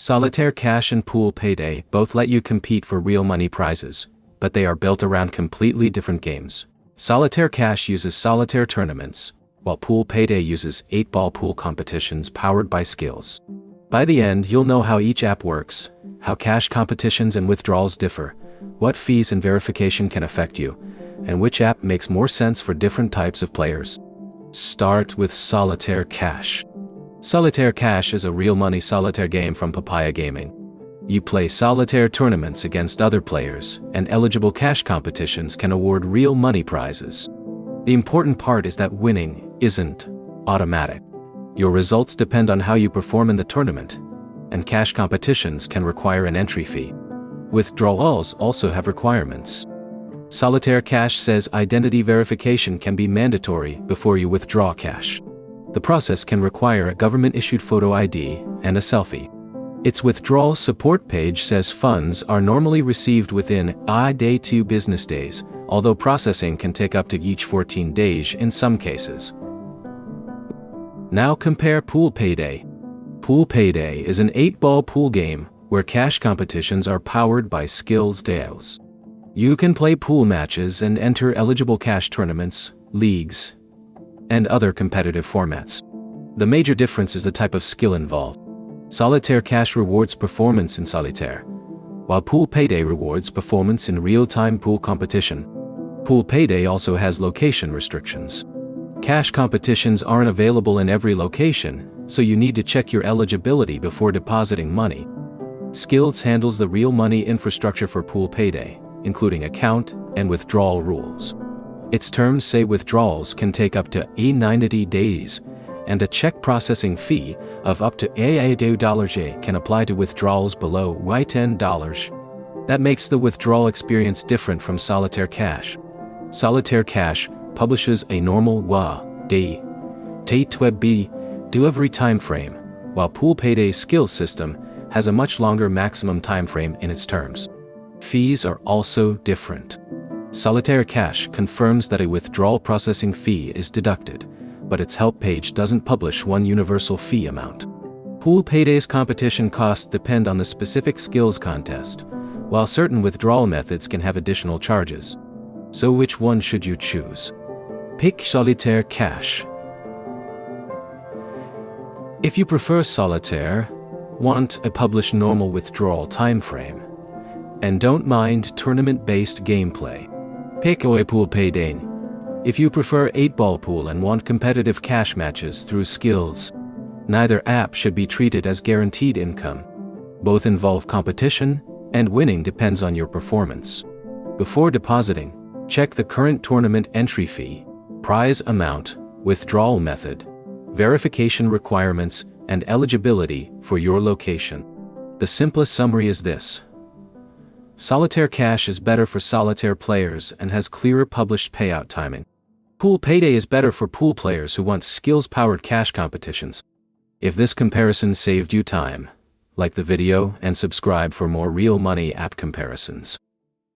Solitaire Cash and Pool Payday both let you compete for real money prizes, but they are built around completely different games. Solitaire Cash uses solitaire tournaments, while Pool Payday uses 8-ball pool competitions powered by skills. By the end, you'll know how each app works, how cash competitions and withdrawals differ, what fees and verification can affect you, and which app makes more sense for different types of players. Start with Solitaire Cash. Solitaire Cash is a real money solitaire game from Papaya Gaming. You play solitaire tournaments against other players, and eligible cash competitions can award real money prizes. The important part is that winning isn't automatic. Your results depend on how you perform in the tournament, and cash competitions can require an entry fee. Withdrawals also have requirements. Solitaire Cash says identity verification can be mandatory before you withdraw cash. The process can require a government-issued photo ID and a selfie. Its withdrawal support page says funds are normally received within a day 2 business days, although processing can take up to each 14 days in some cases. Now compare Pool Payday. Pool Payday is an 8-ball pool game where cash competitions are powered by skills deals. You can play pool matches and enter eligible cash tournaments, leagues, and other competitive formats. The major difference is the type of skill involved. Solitaire Cash rewards performance in solitaire, while Pool Payday rewards performance in real-time pool competition. Pool Payday also has location restrictions. Cash competitions aren't available in every location, so you need to check your eligibility before depositing money. Skills handles the real money infrastructure for Pool Payday, including account and withdrawal rules. Its terms say withdrawals can take up to 90 days, and a check processing fee of up to $2 can apply to withdrawals below $10. That makes the withdrawal experience different from Solitaire Cash. Solitaire Cash publishes a normal day delivery time frame, while Pool Payday's skills system has a much longer maximum time frame in its terms. Fees are also different. Solitaire Cash confirms that a withdrawal processing fee is deducted, but its help page doesn't publish one universal fee amount. Pool Payday's competition costs depend on the specific skills contest, while certain withdrawal methods can have additional charges. So which one should you choose? Pick Solitaire Cash. If you prefer Solitaire, want a published normal withdrawal time frame, and don't mind tournament-based gameplay, pick Pool Payday. If you prefer 8-ball pool and want competitive cash matches through skills, neither app should be treated as guaranteed income. Both involve competition, and winning depends on your performance. Before depositing, check the current tournament entry fee, prize amount, withdrawal method, verification requirements, and eligibility for your location. The simplest summary is this: Solitaire Cash is better for solitaire players and has clearer published payout timing. Pool Payday is better for pool players who want skills-powered cash competitions. If this comparison saved you time, like the video and subscribe for more real money app comparisons.